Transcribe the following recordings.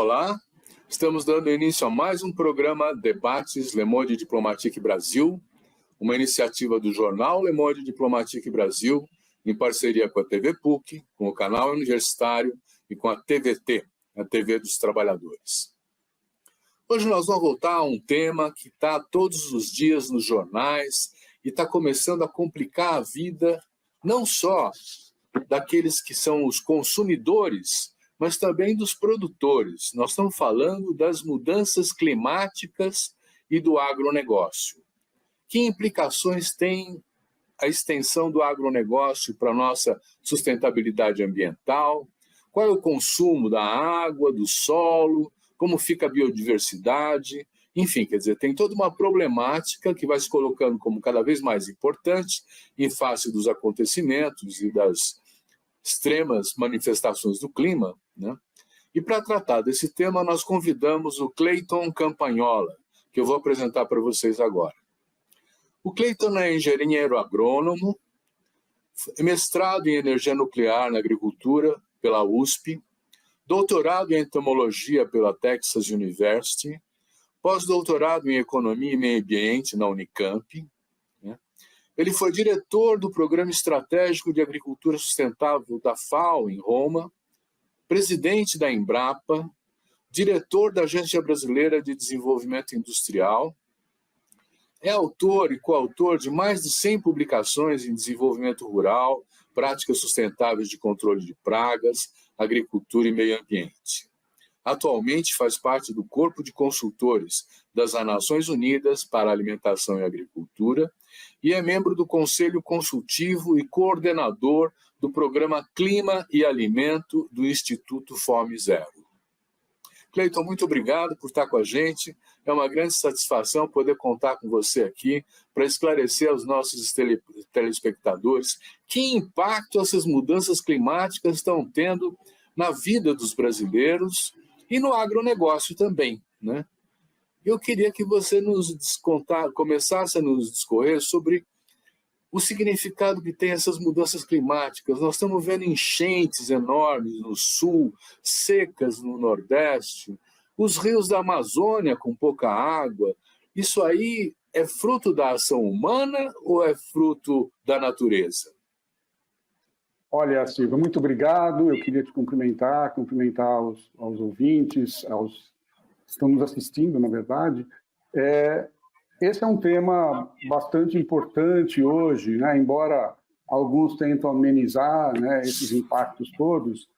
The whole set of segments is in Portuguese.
Olá, estamos dando início a mais um programa Debates Le Monde Diplomatique Brasil, uma iniciativa do jornal Le Monde Diplomatique Brasil, em parceria com a TV PUC, com o canal universitário e com a TVT, a TV dos Trabalhadores. Hoje nós vamos voltar a um tema que está todos os dias nos jornais e está começando a complicar a vida, não só daqueles que são os consumidores, mas também dos produtores. Nós estamos falando das mudanças climáticas e do agronegócio. Que implicações tem a extensão do agronegócio para a nossa sustentabilidade ambiental? Qual é o consumo da água, do solo? Como fica a biodiversidade? Enfim, quer dizer, tem toda uma problemática que vai se colocando como cada vez mais importante em face dos acontecimentos e das extremas manifestações do clima, né? E para tratar desse tema, nós convidamos o Cleiton Campagnola, que eu vou apresentar para vocês agora. O Cleiton é engenheiro agrônomo, mestrado em energia nuclear na agricultura pela USP, doutorado em entomologia pela Texas University, pós-doutorado em economia e meio ambiente na Unicamp. Ele foi diretor do Programa Estratégico de Agricultura Sustentável da FAO, em Roma, presidente da Embrapa, diretor da Agência Brasileira de Desenvolvimento Industrial, é autor e coautor de mais de 100 publicações em desenvolvimento rural, práticas sustentáveis de controle de pragas, agricultura e meio ambiente. Atualmente faz parte do Corpo de Consultores das Nações Unidas para a Alimentação e Agricultura e é membro do Conselho Consultivo e coordenador do Programa Clima e Alimento do Instituto Fome Zero. Cleiton, muito obrigado por estar com a gente. É uma grande satisfação poder contar com você aqui para esclarecer aos nossos telespectadores que impacto essas mudanças climáticas estão tendo na vida dos brasileiros e no agronegócio também, né? Eu queria que você começasse a nos discorrer sobre o significado que tem essas mudanças climáticas. Nós estamos vendo enchentes enormes no sul, secas no nordeste, os rios da Amazônia com pouca água. Isso aí é fruto da ação humana ou é fruto da natureza? Olha, Silvia, muito obrigado. Eu queria te cumprimentar aos ouvintes, aos que estão nos assistindo, na verdade. Esse é um tema bastante importante hoje, né? Embora alguns tentam amenizar, né, esses impactos todos,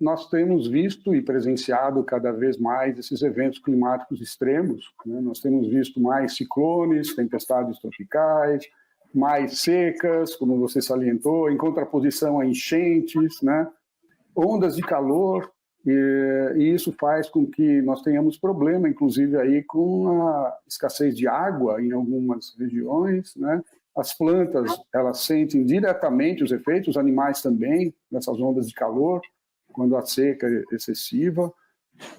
nós temos visto e presenciado cada vez mais esses eventos climáticos extremos, né? Nós temos visto mais ciclones, tempestades tropicais, mais secas, como você salientou, em contraposição a enchentes, né? Ondas de calor, e isso faz com que nós tenhamos problema, inclusive, aí com a escassez de água em algumas regiões, né? As plantas, elas sentem diretamente os efeitos, os animais também, nessas ondas de calor, quando a seca é excessiva.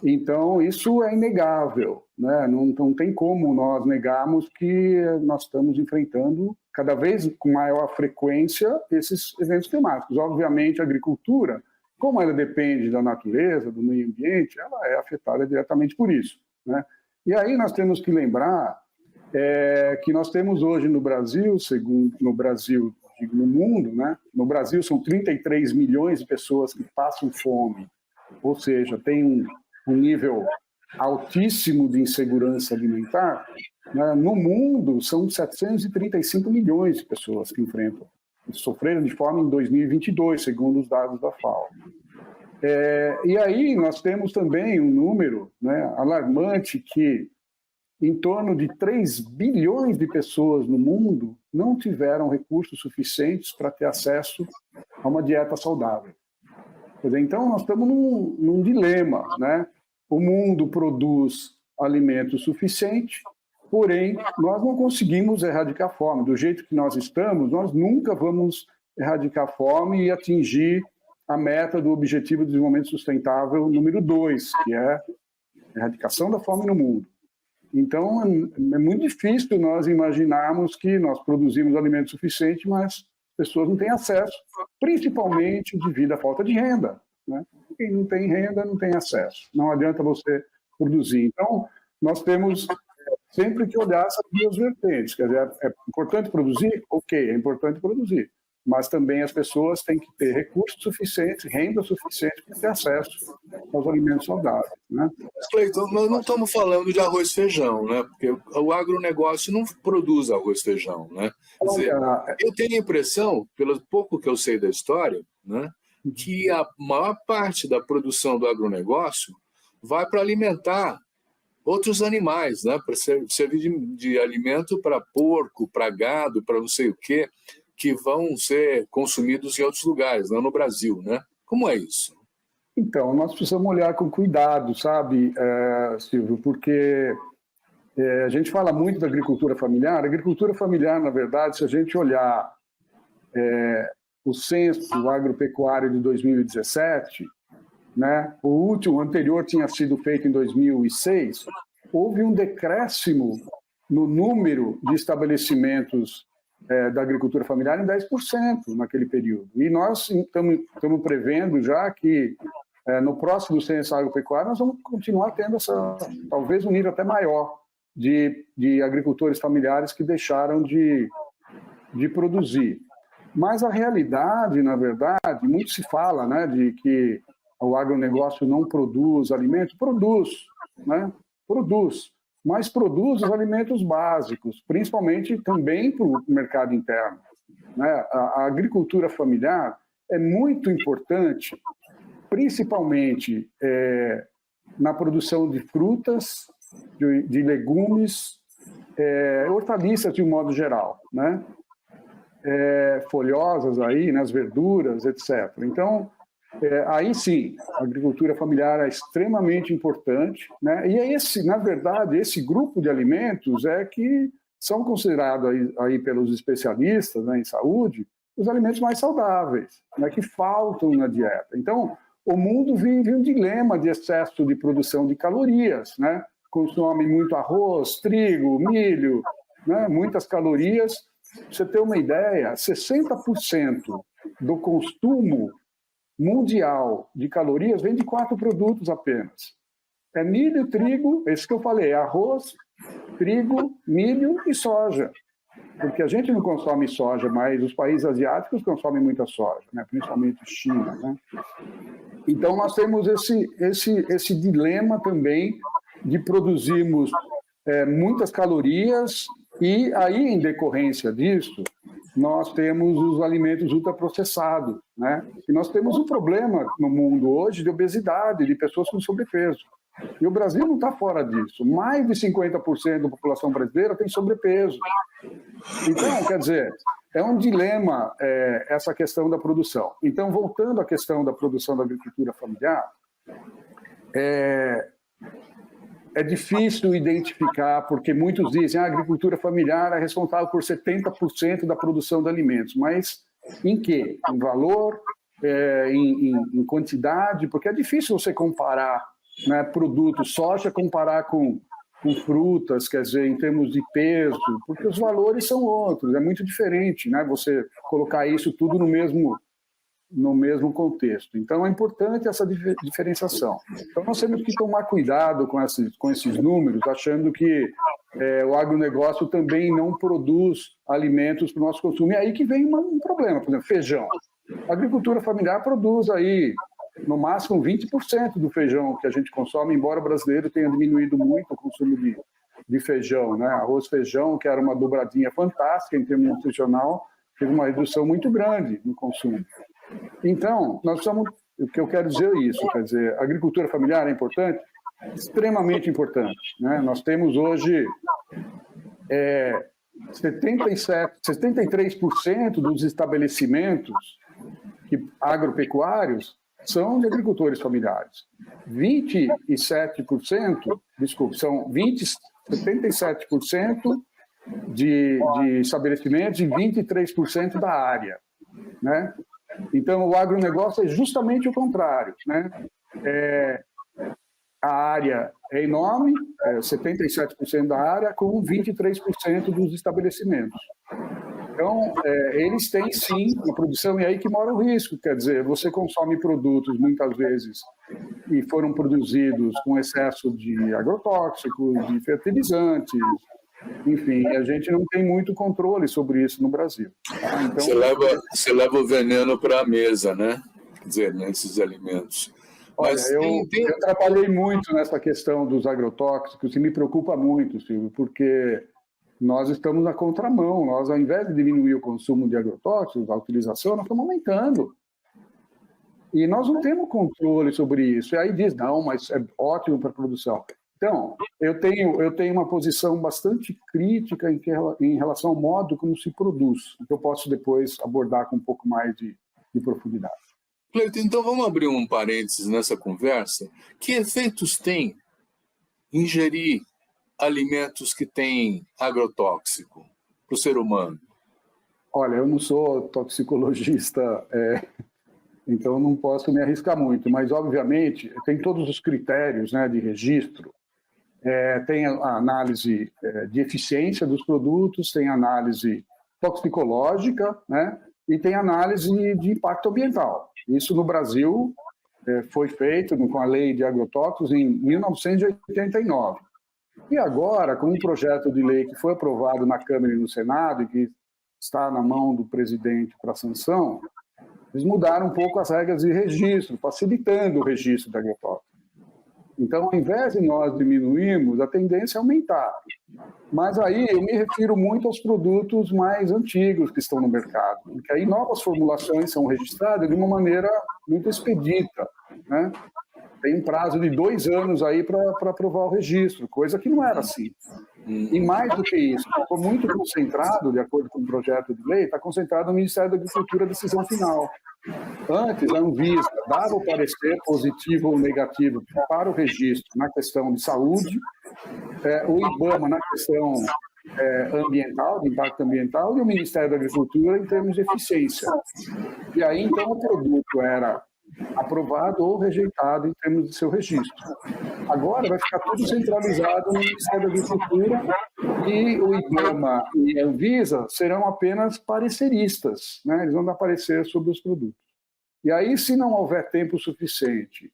Então, isso é inegável, né? Não tem como nós negarmos que nós estamos enfrentando cada vez com maior frequência esses eventos climáticos. Obviamente, a agricultura, como ela depende da natureza, do meio ambiente, ela é afetada diretamente por isso, né? E aí nós temos que lembrar que nós temos hoje no Brasil, no mundo, né? No Brasil são 33 milhões de pessoas que passam fome, ou seja, tem um nível altíssimo de insegurança alimentar, né? No mundo, são 735 milhões de pessoas que sofreram de fome em 2022, segundo os dados da FAO. E aí nós temos também um número, né, alarmante que em torno de 3 bilhões de pessoas no mundo não tiveram recursos suficientes para ter acesso a uma dieta saudável. Quer dizer, então nós estamos num dilema, né? O mundo produz alimento suficiente, porém nós não conseguimos erradicar a fome. Do jeito que nós estamos, nós nunca vamos erradicar a fome e atingir a meta do Objetivo de Desenvolvimento Sustentável número 2, que é a erradicação da fome no mundo. Então, é muito difícil nós imaginarmos que nós produzimos alimento suficiente, mas as pessoas não têm acesso, principalmente devido à falta de renda, né? quem não tem renda não tem acesso. Não adianta você produzir. Então, nós temos sempre que olhar essas duas vertentes. Quer dizer, é importante produzir? Ok, é importante produzir. Mas também as pessoas têm que ter recursos suficientes, renda suficiente para ter acesso aos alimentos saudáveis. Né? Cleiton, nós não estamos falando de arroz e feijão, né? Porque o agronegócio não produz arroz e feijão. Né? Quer dizer, eu tenho a impressão, pelo pouco que eu sei da história, né, que a maior parte da produção do agronegócio vai para alimentar outros animais, né? Para servir de alimento para porco, para gado, para não sei o quê, que vão ser consumidos em outros lugares, não no Brasil, né? Como é isso? Então, nós precisamos olhar com cuidado, sabe, Silvio, porque a gente fala muito da agricultura familiar. A agricultura familiar, na verdade, se a gente olhar o censo agropecuário de 2017, né, o último, o anterior tinha sido feito em 2006, houve um decréscimo no número de estabelecimentos da agricultura familiar em 10% naquele período. E nós estamos prevendo já que no próximo censo agropecuário nós vamos continuar tendo talvez um nível até maior de agricultores familiares que deixaram de produzir. Mas a realidade, na verdade, muito se fala, né, de que o agronegócio não produz alimentos. Produz, né? Produz. Mas produz os alimentos básicos, principalmente também para o mercado interno. Né? A agricultura familiar é muito importante, principalmente na produção de frutas, de legumes, hortaliças de um modo geral, né? Folhosas aí, nas verduras, etc. Então, aí sim, a agricultura familiar é extremamente importante, né? E na verdade, esse grupo de alimentos que são considerados aí pelos especialistas, né, em saúde, os alimentos mais saudáveis, né, que faltam na dieta. Então, o mundo vive um dilema de excesso de produção de calorias, né? Consome muito arroz, trigo, milho, né? Muitas calorias. Pra você ter uma ideia, 60% do consumo mundial de calorias vem de 4 produtos apenas. É milho, trigo, esse que eu falei, arroz, trigo, milho e soja. Porque a gente não consome soja, mas os países asiáticos consomem muita soja, né? Principalmente China. Né? Então, nós temos esse dilema também de produzirmos muitas calorias e aí, em decorrência disso, nós temos os alimentos ultraprocessados, né? E nós temos um problema no mundo hoje de obesidade, de pessoas com sobrepeso. E o Brasil não está fora disso. Mais de 50% da população brasileira tem sobrepeso. Então, quer dizer, é um dilema essa questão da produção. Então, voltando à questão da produção da agricultura familiar, é difícil identificar, porque muitos dizem que a agricultura familiar é responsável por 70% da produção de alimentos. Mas em quê? Em valor, em quantidade? Porque é difícil você comparar, né, produtos, soja, comparar com frutas, quer dizer, em termos de peso, porque os valores são outros, é muito diferente, né, você colocar isso tudo no mesmo contexto. Então, é importante essa diferenciação. Então, nós temos que tomar cuidado com esses números, achando que o agronegócio também não produz alimentos para o nosso consumo. E aí que vem um problema. Por exemplo, feijão. A agricultura familiar produz aí, no máximo, 20% do feijão que a gente consome, embora o brasileiro tenha diminuído muito o consumo de feijão. Né? Arroz e feijão, que era uma dobradinha fantástica em termos nutricional, teve uma redução muito grande no consumo. Então, o que eu quero dizer é isso, quer dizer, a agricultura familiar é importante? Extremamente importante. Né? Nós temos hoje 73% dos estabelecimentos agropecuários são de agricultores familiares. 77% de estabelecimentos e 23% da área. Né? Então, o agronegócio é justamente o contrário. Né? A área é enorme, 77% da área, com 23% dos estabelecimentos. Então, eles têm, sim, uma produção, e aí que mora o risco. Quer dizer, você consome produtos, muitas vezes, que foram produzidos com excesso de agrotóxicos, de fertilizantes, enfim, a gente não tem muito controle sobre isso no Brasil. Tá? Então, você leva o veneno para a mesa, né? Quer dizer, nesses alimentos. Olha, eu trabalhei muito nessa questão dos agrotóxicos e me preocupa muito, Silvio, porque nós estamos na contramão. Nós, ao invés de diminuir o consumo de agrotóxicos, a utilização, nós estamos aumentando. E nós não temos controle sobre isso. E aí diz, não, mas é ótimo para a produção. Então, eu tenho uma posição bastante crítica em relação ao modo como se produz, que eu posso depois abordar com um pouco mais de profundidade. Cleiton, então vamos abrir um parênteses nessa conversa. Que efeitos tem ingerir alimentos que têm agrotóxico para o ser humano? Olha, eu não sou toxicologista, então não posso me arriscar muito, mas, obviamente, tem todos os critérios, né, de registro. Tem a análise de eficiência dos produtos, tem a análise toxicológica, né, e tem a análise de impacto ambiental. Isso no Brasil foi feito com a lei de agrotóxicos em 1989. E agora, com um projeto de lei que foi aprovado na Câmara e no Senado e que está na mão do presidente para sanção, eles mudaram um pouco as regras de registro, facilitando o registro de agrotóxicos. Então, ao invés de nós diminuirmos, a tendência é aumentar. Mas aí eu me refiro muito aos produtos mais antigos que estão no mercado, porque aí novas formulações são registradas de uma maneira muito expedita, né? Tem um prazo de 2 anos aí para aprovar o registro, coisa que não era assim. E mais do que isso, ficou muito concentrado, de acordo com o projeto de lei, está concentrado no Ministério da Agricultura a decisão final. Antes, a Anvisa dava o parecer positivo ou negativo para o registro na questão de saúde, o IBAMA na questão ambiental, de impacto ambiental, e o Ministério da Agricultura em termos de eficiência. E aí, então, o produto era aprovado ou rejeitado em termos de seu registro. Agora vai ficar tudo centralizado no Ministério da Agricultura e o IBAMA e a Anvisa serão apenas pareceristas, né? Eles vão dar parecer sobre os produtos. E aí, se não houver tempo suficiente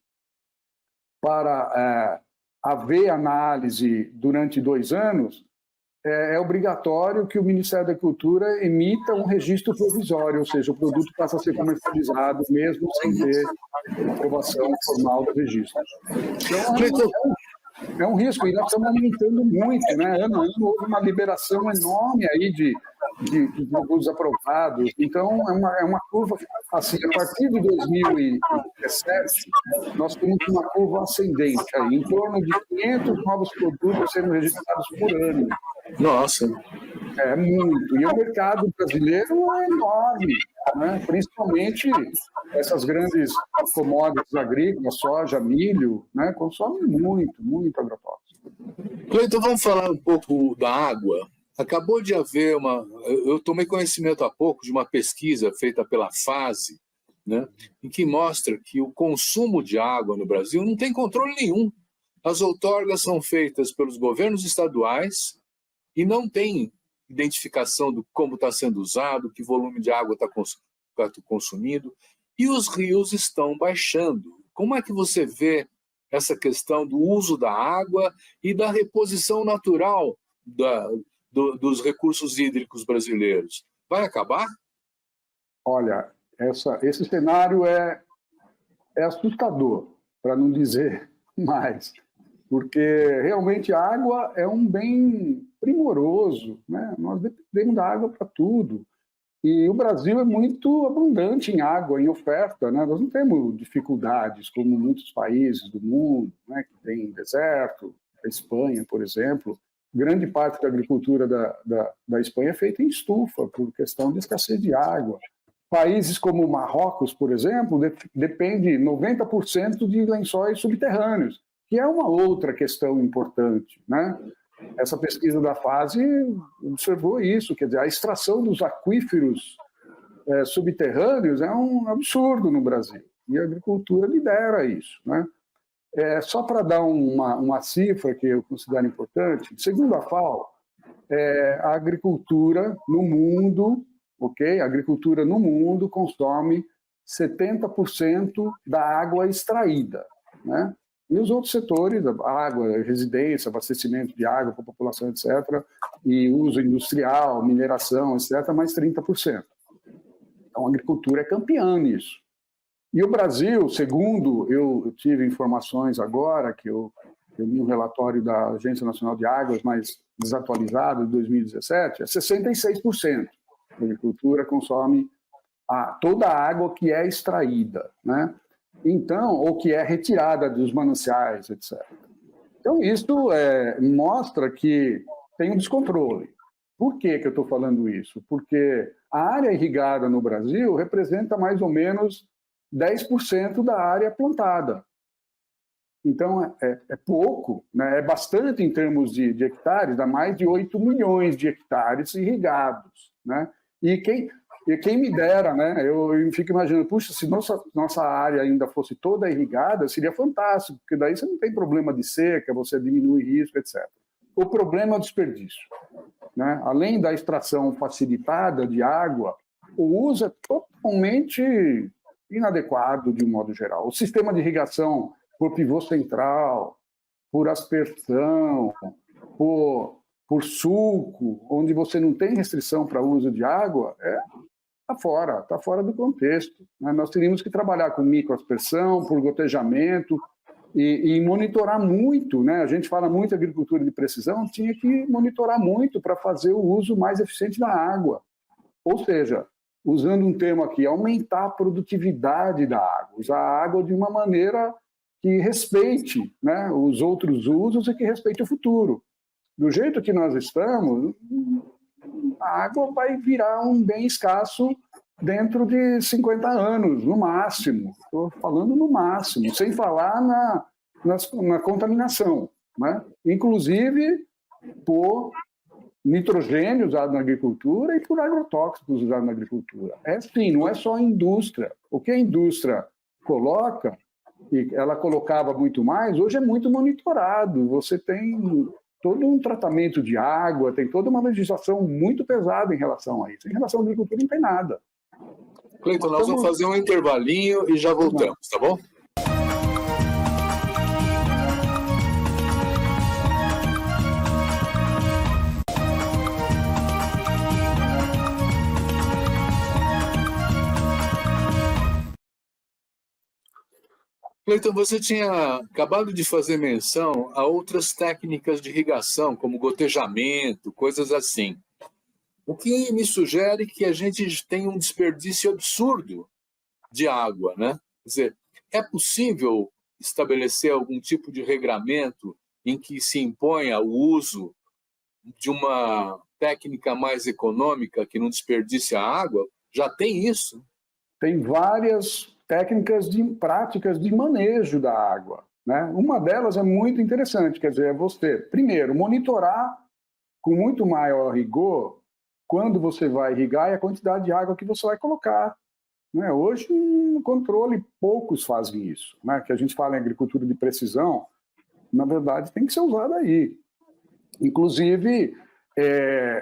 para haver análise durante 2 anos, é obrigatório que o Ministério da Agricultura emita um registro provisório, ou seja, o produto passa a ser comercializado mesmo sem ter aprovação formal do registro. Então, é um risco, e nós estamos aumentando muito, né? Ano a ano houve uma liberação enorme aí de produtos aprovados. Então, é uma curva, assim, a partir de 2017, nós temos uma curva ascendente, aí, em torno de 500 novos produtos sendo registrados por ano. Nossa! É muito. E o mercado brasileiro é enorme, né? Principalmente essas grandes commodities agrícolas, soja, milho, né? Consomem muito agrotóxico. Cleiton, vamos falar um pouco da água. Acabou de haver eu tomei conhecimento há pouco de uma pesquisa feita pela FASE, né, em que mostra que o consumo de água no Brasil não tem controle nenhum. As outorgas são feitas pelos governos estaduais e não tem identificação do como está sendo usado, que volume de água está consumindo, e os rios estão baixando. Como é que você vê essa questão do uso da água e da reposição natural dos recursos hídricos brasileiros? Vai acabar? Olha, esse cenário é assustador, para não dizer mais, porque realmente a água é um bem primoroso, né? Nós dependemos da água para tudo. E o Brasil é muito abundante em água, em oferta, né? Nós não temos dificuldades como muitos países do mundo, né, que tem deserto, a Espanha, por exemplo. Grande parte da agricultura da Espanha é feita em estufa, por questão de escassez de água. Países como o Marrocos, por exemplo, depende 90% de lençóis subterrâneos, que é uma outra questão importante, né? Essa pesquisa da FASE observou isso, quer dizer, a extração dos aquíferos subterrâneos é um absurdo no Brasil, e a agricultura lidera isso, né? Só para dar uma cifra que eu considero importante, segundo a FAO, a agricultura no mundo ok? A agricultura no mundo consome 70% da água extraída, né? E os outros setores, água, residência, abastecimento de água para a população, etc., e uso industrial, mineração, etc., mais 30%. Então, a agricultura é campeã nisso. E o Brasil, segundo eu tive informações agora, que eu li um relatório da Agência Nacional de Águas, mais desatualizado, de 2017, é 66%. A agricultura consome toda a água que é extraída, né? Então, ou que é retirada dos mananciais, etc. Então, isso mostra que tem um descontrole. Por que eu estou falando isso? Porque a área irrigada no Brasil representa mais ou menos 10% da área plantada. Então, é pouco, né? É bastante em termos de hectares, dá mais de 8 milhões de hectares irrigados, né? E quem me dera, né? Eu fico imaginando, puxa, se nossa área ainda fosse toda irrigada, seria fantástico, porque daí você não tem problema de seca, você diminui risco, etc. O problema é o desperdício, né? Além da extração facilitada de água, o uso é totalmente inadequado de um modo geral. O sistema de irrigação por pivô central, por aspersão, por sulco, onde você não tem restrição para o uso de água, está fora do contexto, né? Nós teríamos que trabalhar com microaspersão, por gotejamento e monitorar muito, né? A gente fala muito de agricultura de precisão, tinha que monitorar muito para fazer o uso mais eficiente da água. Ou seja, usando um termo aqui, aumentar a produtividade da água, usar a água de uma maneira que respeite, né, os outros usos e que respeite o futuro. Do jeito que nós estamos, a água vai virar um bem escasso dentro de 50 anos, no máximo. Estou falando no máximo, sem falar na contaminação, né? Inclusive por nitrogênio usado na agricultura e por agrotóxicos usados na agricultura. Sim, não é só a indústria. O que a indústria coloca, e ela colocava muito mais, hoje é muito monitorado. Você tem todo um tratamento de água, tem toda uma legislação muito pesada em relação a isso. Em relação à agricultura não tem nada. Cleiton, nós vamos fazer um intervalinho e já voltamos, tá bom? Cleiton, você tinha acabado de fazer menção a outras técnicas de irrigação, como gotejamento, coisas assim. O que me sugere que a gente tem um desperdício absurdo de água, né? Quer dizer, é possível estabelecer algum tipo de regramento em que se imponha o uso de uma técnica mais econômica que não desperdice a água? Já tem isso? Tem várias técnicas práticas de manejo da água, né? Uma delas é muito interessante, quer dizer, é você, primeiro, monitorar com muito maior rigor quando você vai irrigar e a quantidade de água que você vai colocar, né? Hoje, no controle, poucos fazem isso, né? Que a gente fala em agricultura de precisão, na verdade, tem que ser usado aí. Inclusive,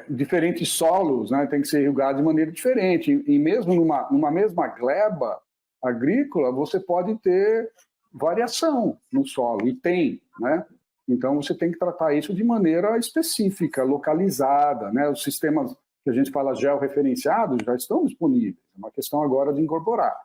diferentes solos, né? Tem que ser irrigados de maneira diferente. E mesmo numa mesma gleba agrícola, você pode ter variação no solo, e tem, né? Então, você tem que tratar isso de maneira específica, localizada, né? Os sistemas que a gente fala georreferenciados já estão disponíveis, é uma questão agora de incorporar.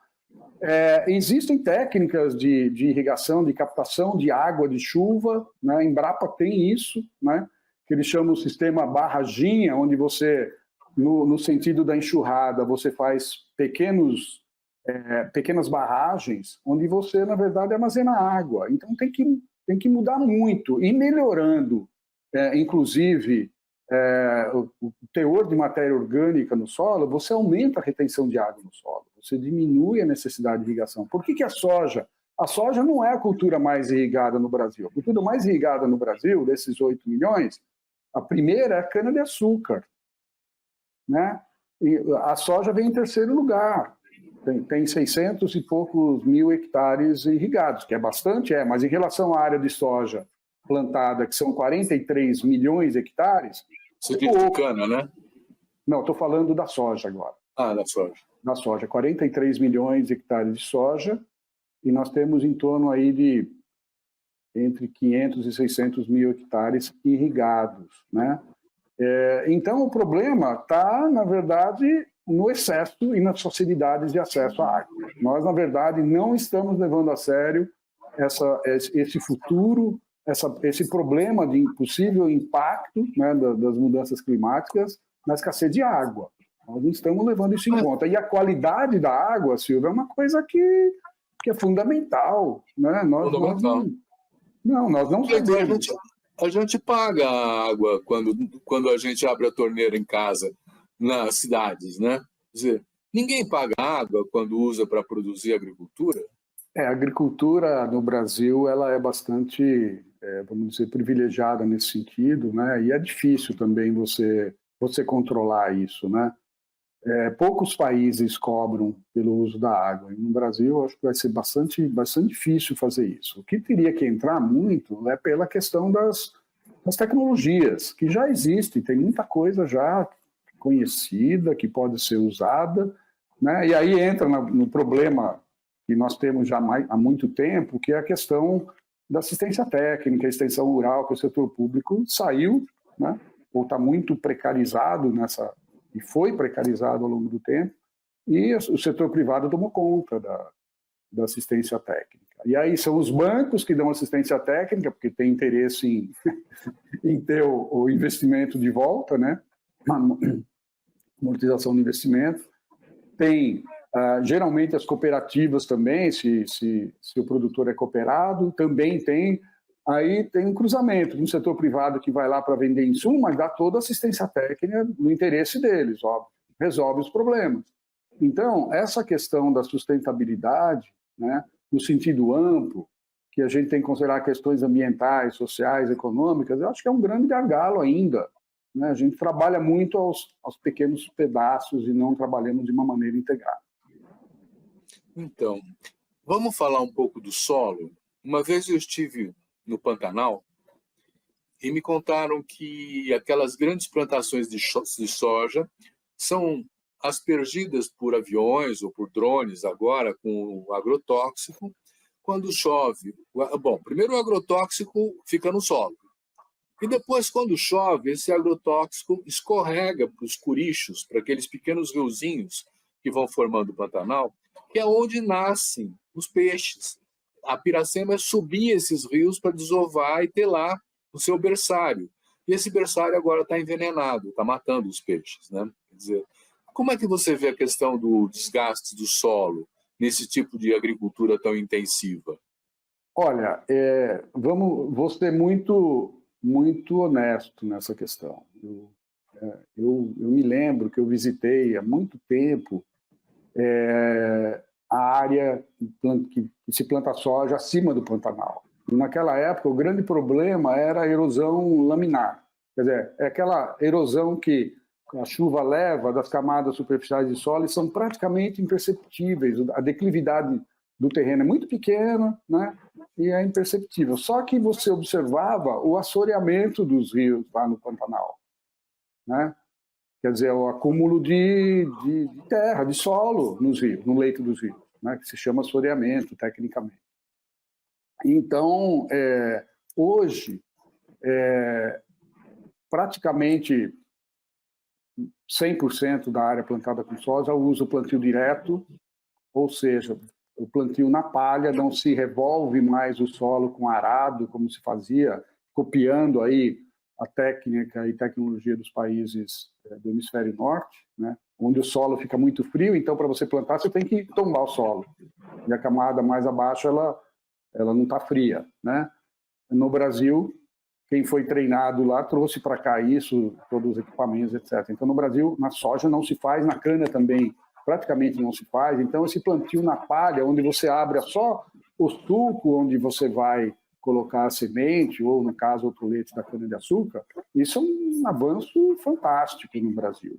Existem técnicas de irrigação, de captação de água de chuva, né? A Embrapa tem isso, né? Que eles chamam o sistema barraginha, onde você, no sentido da enxurrada, você faz pequenas barragens, onde você, na verdade, armazena água. Então, tem que mudar muito. E melhorando, inclusive, o teor de matéria orgânica no solo, você aumenta a retenção de água no solo, você diminui a necessidade de irrigação. Por que a soja? A soja não é a cultura mais irrigada no Brasil. A cultura mais irrigada no Brasil, desses 8 milhões, a primeira é a cana-de-açúcar, né? E a soja vem em terceiro lugar. Tem 600 e poucos mil hectares irrigados, que é bastante, mas em relação à área de soja plantada, que são 43 milhões de hectares... Você diz de cana, né? Não, estou falando da soja agora. Da soja. Da soja, 43 milhões de hectares de soja, e nós temos em torno aí de entre 500 e 600 mil hectares irrigados, né? Então, o problema está, na verdade, no excesso e nas facilidades de acesso à água. Nós, na verdade, não estamos levando a sério esse futuro, esse problema de possível impacto, né, das mudanças climáticas na escassez de água. Nós não estamos levando isso em conta. E a qualidade da água, Silvia, é uma coisa que é fundamental. Né? Nós não sabemos. A gente paga a água quando a gente abre a torneira em casa, nas cidades, né? Quer dizer, ninguém paga água quando usa para produzir agricultura? A agricultura no Brasil ela é bastante, vamos dizer, privilegiada nesse sentido, né? E é difícil também você controlar isso, né? Poucos países cobram pelo uso da água. E no Brasil, acho que vai ser bastante difícil fazer isso. O que teria que entrar muito é pela questão das tecnologias, que já existem, tem muita coisa já conhecida, que pode ser usada, né? E aí entra no problema que nós temos já há muito tempo, que é a questão da assistência técnica, extensão rural, que o setor público saiu, né? Ou está muito precarizado e foi precarizado ao longo do tempo, e o setor privado tomou conta da assistência técnica. E aí são os bancos que dão assistência técnica, porque tem interesse em ter o investimento de volta, né? Amortização do investimento. Tem, geralmente, as cooperativas também, se o produtor é cooperado, também tem. Aí tem um cruzamento, um setor privado que vai lá para vender insumo, mas dá toda a assistência técnica no interesse deles, óbvio, resolve os problemas. Então, essa questão da sustentabilidade, né, no sentido amplo, que a gente tem que considerar questões ambientais, sociais, econômicas, eu acho que é um grande gargalo ainda. Né? A gente trabalha muito aos pequenos pedaços e não trabalhamos de uma maneira integrada. Então, vamos falar um pouco do solo. Uma vez eu estive no Pantanal e me contaram que aquelas grandes plantações de soja são aspergidas por aviões ou por drones agora com o agrotóxico. Quando chove, primeiro o agrotóxico fica no solo. E depois, quando chove, esse agrotóxico escorrega para os curichos, para aqueles pequenos riozinhos que vão formando o Pantanal, que é onde nascem os peixes. A Piracema é subir esses rios para desovar e ter lá o seu berçário. E esse berçário agora está envenenado, está matando os peixes. Né? Quer dizer, como é que você vê a questão do desgaste do solo nesse tipo de agricultura tão intensiva? Olha, vou ser muito honesto nessa questão. Eu me lembro que eu visitei há muito tempo a área que se planta soja acima do Pantanal. E naquela época, o grande problema era a erosão laminar. Quer dizer, é aquela erosão que a chuva leva das camadas superficiais de solo e são praticamente imperceptíveis. A declividade do terreno é muito pequena, né? E é imperceptível. Só que você observava o assoreamento dos rios lá no Pantanal, né? Quer dizer, o acúmulo de terra, de solo nos rios, no leito dos rios, né? Que se chama assoreamento, tecnicamente. Então, hoje, praticamente 100% da área plantada com soja usa o plantio direto, ou seja, o plantio na palha, não se revolve mais o solo com arado, como se fazia, copiando aí a técnica e tecnologia dos países do hemisfério norte, né? Onde o solo fica muito frio, então para você plantar você tem que tombar o solo. E a camada mais abaixo ela não está fria, né? No Brasil, quem foi treinado lá trouxe para cá isso, todos os equipamentos, etc. Então no Brasil, na soja não se faz, na cana também praticamente não se faz. Então esse plantio na palha, onde você abre só o sulco, onde você vai colocar a semente, ou, no caso, outro leite da cana-de-açúcar, isso é um avanço fantástico no Brasil.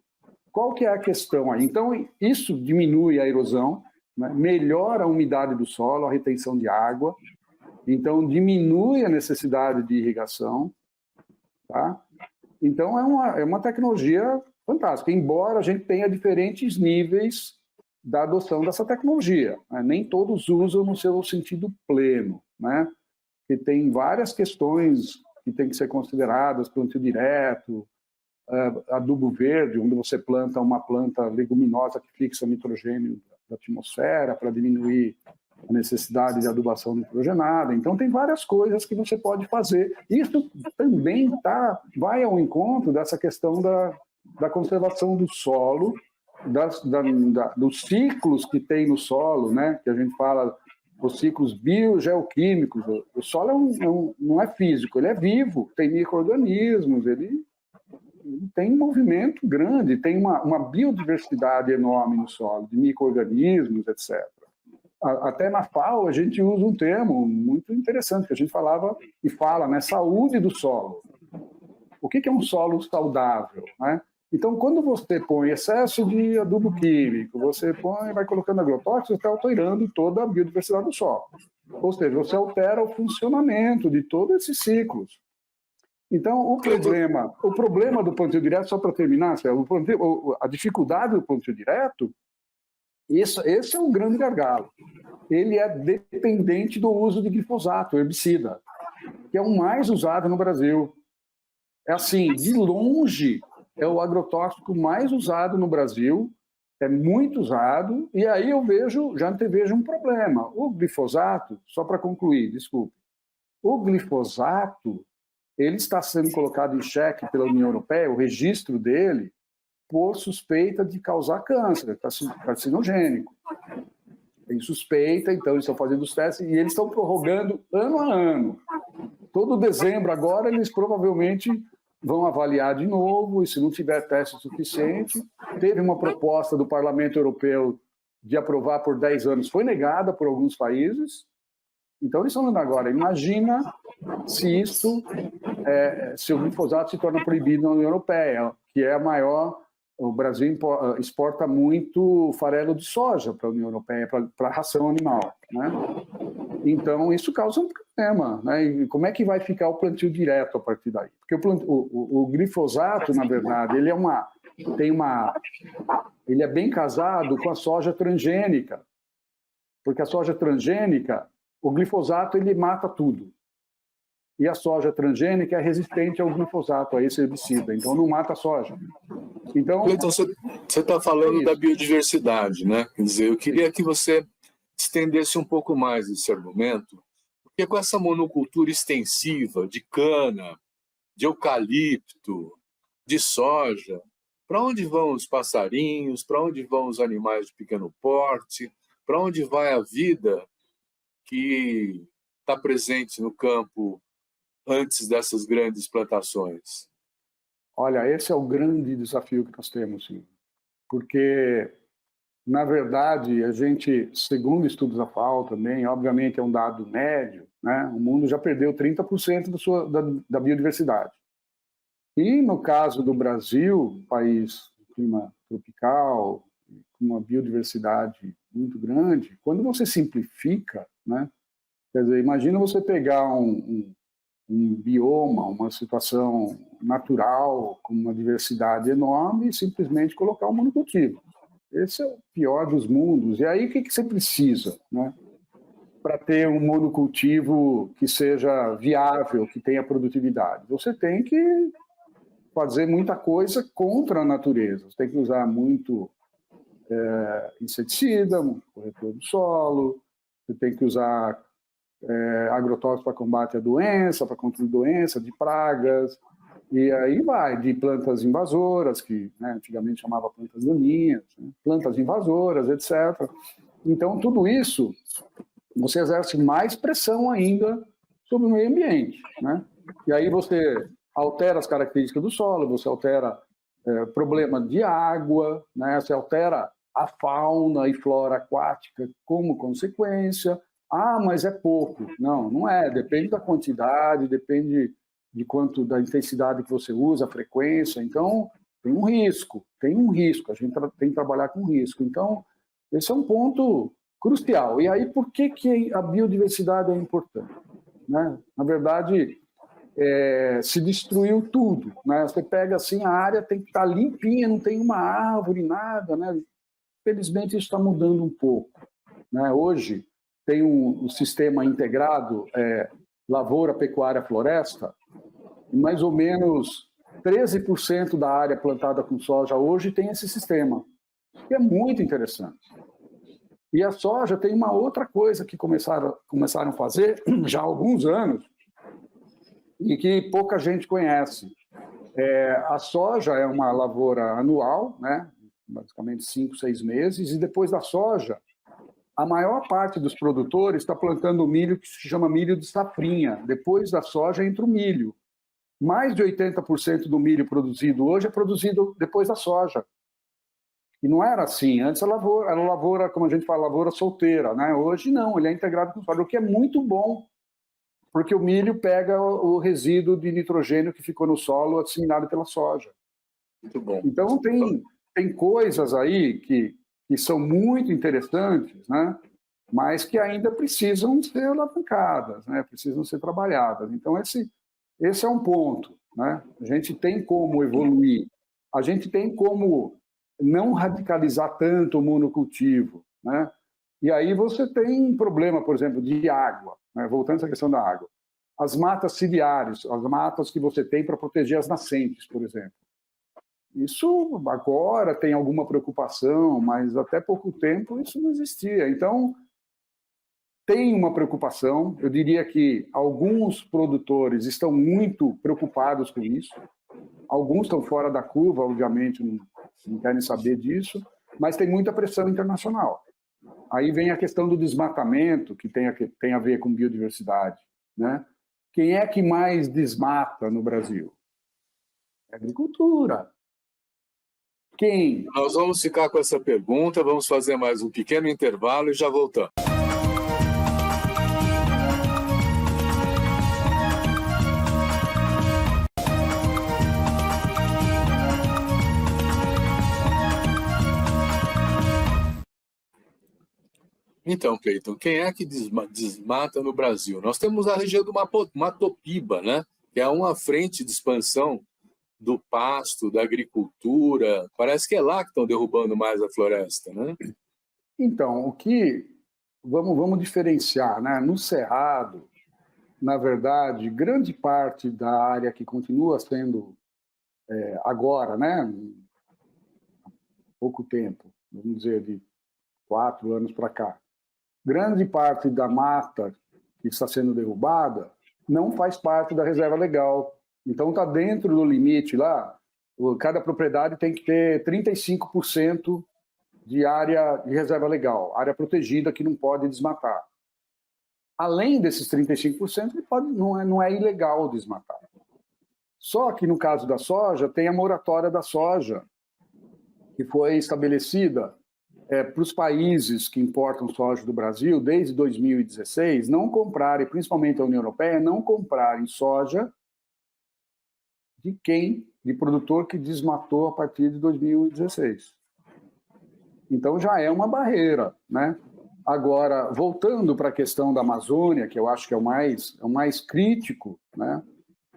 Qual que é a questão aí? Então, isso diminui a erosão, né? Melhora a umidade do solo, a retenção de água, então diminui a necessidade de irrigação, tá? Então, é uma tecnologia fantástica, embora a gente tenha diferentes níveis da adoção dessa tecnologia, né? Nem todos usam no seu sentido pleno, né? Que tem várias questões que têm que ser consideradas, plantio direto, adubo verde, onde você planta uma planta leguminosa que fixa nitrogênio da atmosfera para diminuir a necessidade de adubação nitrogenada. Então, tem várias coisas que você pode fazer. Isso também vai ao encontro dessa questão da conservação do solo, dos ciclos que tem no solo, né? Que a gente fala, os ciclos biogeoquímicos. O solo não é físico, ele é vivo, tem micro-organismos, ele tem um movimento grande, tem uma biodiversidade enorme no solo, de micro-organismos, etc. Até na FAO a gente usa um termo muito interessante, que a gente falava e fala, né? Saúde do solo. O que é um solo saudável, né? Então, quando você põe excesso de adubo químico, você vai colocando agrotóxicos, você está alterando toda a biodiversidade do solo. Ou seja, você altera o funcionamento de todos esses ciclos. Então, o problema do plantio direto, só para terminar, a dificuldade do plantio direto, esse é um grande gargalo. Ele é dependente do uso de glifosato, herbicida, que é o mais usado no Brasil. É assim, de longe, é o agrotóxico mais usado no Brasil, é muito usado, e aí já antevejo um problema. O glifosato, só para concluir, desculpe, o glifosato, ele está sendo colocado em xeque pela União Europeia, o registro dele, por suspeita de causar câncer, carcinogênico. Tem suspeita, então eles estão fazendo os testes e eles estão prorrogando ano a ano. Todo dezembro agora eles provavelmente vão avaliar de novo, e se não tiver teste suficiente, teve uma proposta do Parlamento Europeu de aprovar por 10 anos, foi negada por alguns países. Então eles estão dando agora, imagina se se o glifosato se torna proibido na União Europeia, que é a maior. O Brasil exporta muito farelo de soja para a União Europeia, para a ração animal, né? Então, isso causa um problema, né? E como é que vai ficar o plantio direto a partir daí? Porque o glifosato, na verdade, ele é bem casado com a soja transgênica, porque a soja transgênica, o glifosato, ele mata tudo. E a soja transgênica é resistente ao glifosato, a esse herbicida, então não mata a soja. Então você está falando da biodiversidade, né? Quer dizer, eu queria que você estendesse um pouco mais esse argumento, porque com essa monocultura extensiva de cana, de eucalipto, de soja, para onde vão os passarinhos, para onde vão os animais de pequeno porte, para onde vai a vida que está presente no campo antes dessas grandes plantações? Olha, esse é o grande desafio que nós temos, sim. Porque, na verdade, a gente, segundo estudos da FAO também, obviamente é um dado médio, né? O mundo já perdeu 30% da biodiversidade. E, no caso do Brasil, país de clima tropical, com uma biodiversidade muito grande, quando você simplifica, né? Quer dizer, imagina você pegar um bioma, uma situação natural, com uma diversidade enorme, e simplesmente colocar um monocultivo. Esse é o pior dos mundos. E aí, o que você precisa, né, para ter um monocultivo que seja viável, que tenha produtividade? Você tem que fazer muita coisa contra a natureza. Você tem que usar muito inseticida, muito corretor do solo, você tem que usar agrotóxicos para combate à doença, para controle de doença, de pragas, e aí vai, de plantas invasoras, que, né, antigamente chamava plantas daninhas, né, plantas invasoras, etc. Então, tudo isso, você exerce mais pressão ainda sobre o meio ambiente, né? E aí você altera as características do solo, você altera problema de água, né? Você altera a fauna e flora aquática como consequência. Ah, mas é pouco. Não, não é. Depende da quantidade, depende de quanto da intensidade que você usa, a frequência. Então, tem um risco. A gente tem que trabalhar com risco. Então, esse é um ponto crucial. E aí, por que a biodiversidade é importante? Né? Na verdade, se destruiu tudo, né? Você pega assim, a área tem que estar limpinha, não tem uma árvore, nada, né? Felizmente isso está mudando um pouco, né? Hoje tem um sistema integrado lavoura, pecuária, floresta, e mais ou menos 13% da área plantada com soja hoje tem esse sistema, que é muito interessante. E a soja tem uma outra coisa que começaram a fazer já há alguns anos e que pouca gente conhece. A soja é uma lavoura anual, né? Basicamente 5, 6 meses, e depois da soja, a maior parte dos produtores está plantando milho que se chama milho de safrinha. Depois da soja entra o milho. Mais de 80% do milho produzido hoje é produzido depois da soja. E não era assim. Antes era lavoura, como a gente fala, lavoura solteira, né? Hoje não, ele é integrado com soja, o que é muito bom, porque o milho pega o resíduo de nitrogênio que ficou no solo assimilado pela soja. Muito bom. Então tem coisas aí que são muito interessantes, né? Mas que ainda precisam ser alavancadas, né? Precisam ser trabalhadas. Então esse é um ponto, né? A gente tem como evoluir, a gente tem como não radicalizar tanto o monocultivo, né? E aí você tem problema, por exemplo, de água, né? Voltando a essa questão da água. As matas ciliares, as matas que você tem para proteger as nascentes, por exemplo. Isso agora tem alguma preocupação, mas até pouco tempo isso não existia. Então, tem uma preocupação. Eu diria que alguns produtores estão muito preocupados com isso. Alguns estão fora da curva, obviamente, não querem saber disso, mas tem muita pressão internacional. Aí vem a questão do desmatamento, que tem a ver com biodiversidade, né? Quem é que mais desmata no Brasil? É a agricultura. Quem? Nós vamos ficar com essa pergunta, vamos fazer mais um pequeno intervalo e já voltamos. Então, Cleiton, quem é que desmata no Brasil? Nós temos a região do Matopiba, né? Que é uma frente de expansão do pasto, da agricultura. Parece que é lá que estão derrubando mais a floresta, né? Então, vamos diferenciar, né? No Cerrado, na verdade, grande parte da área que continua sendo agora, né? Há pouco tempo, vamos dizer, de 4 anos para cá, grande parte da mata que está sendo derrubada não faz parte da reserva legal. Então, está dentro do limite lá, cada propriedade tem que ter 35% de área de reserva legal, área protegida que não pode desmatar. Além desses 35%, não é ilegal desmatar. Só que, no caso da soja, tem a moratória da soja, que foi estabelecida para os países que importam soja do Brasil, desde 2016, não comprarem, principalmente a União Europeia, não comprarem soja de produtor que desmatou a partir de 2016. Então já é uma barreira, né? Agora, voltando para a questão da Amazônia, que eu acho que é o mais crítico, né?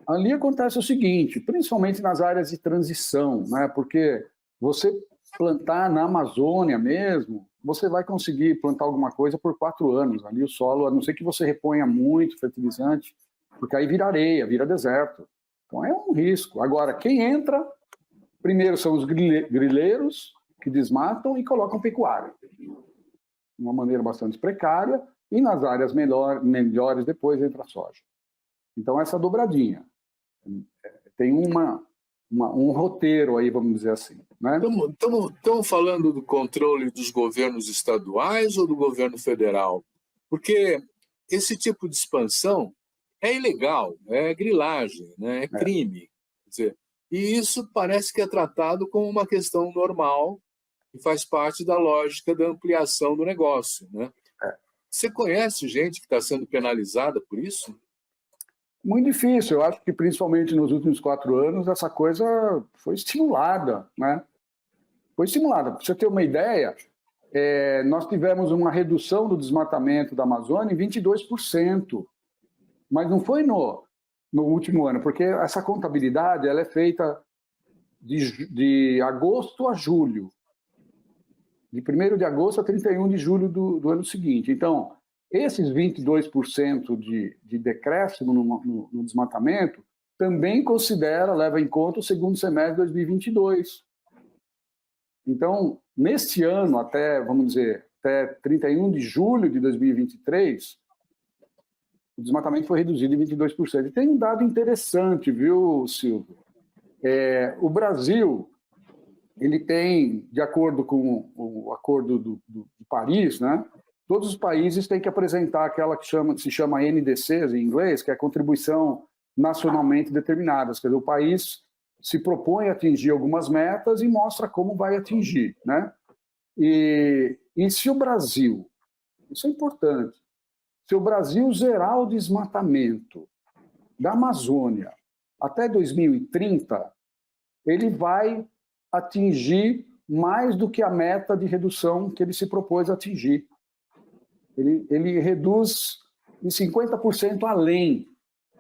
Ali acontece o seguinte, principalmente nas áreas de transição, né? Porque você plantar na Amazônia mesmo, você vai conseguir plantar alguma coisa por 4 anos. Ali o solo, a não ser que você reponha muito fertilizante, porque aí vira areia, vira deserto. Então é um risco. Agora, quem entra, primeiro são os grileiros, que desmatam e colocam pecuária. De uma maneira bastante precária, e nas áreas melhores depois entra a soja. Então essa dobradinha. Tem um roteiro aí, vamos dizer assim. Né? Estamos falando do controle dos governos estaduais ou do governo federal? Porque esse tipo de expansão é ilegal, é grilagem, né? É crime. Quer dizer, e isso parece que é tratado como uma questão normal e faz parte da lógica da ampliação do negócio. Né? Você conhece gente que está sendo penalizada por isso? Muito difícil. Eu acho que, principalmente nos últimos 4 anos, essa coisa foi estimulada, né? Foi estimulada. Para você ter uma ideia, nós tivemos uma redução do desmatamento da Amazônia em 22%. Mas não foi no último ano, porque essa contabilidade ela é feita de agosto a julho, de 1º de agosto a 31 de julho do ano seguinte. Então, esses 22% de decréscimo no desmatamento também leva em conta o segundo semestre de 2022. Então, neste ano, até 31 de julho de 2023, o desmatamento foi reduzido em 22%. E tem um dado interessante, viu, Silvio? O Brasil, ele tem, de acordo com o Acordo de Paris, né, todos os países têm que apresentar aquela que se chama NDCs em inglês, que é a contribuição nacionalmente determinadas. Quer dizer, o país se propõe a atingir algumas metas e mostra como vai atingir, né? E se o Brasil, isso é importante, se o Brasil zerar o desmatamento da Amazônia até 2030, ele vai atingir mais do que a meta de redução que ele se propôs a atingir. Ele reduz em 50% além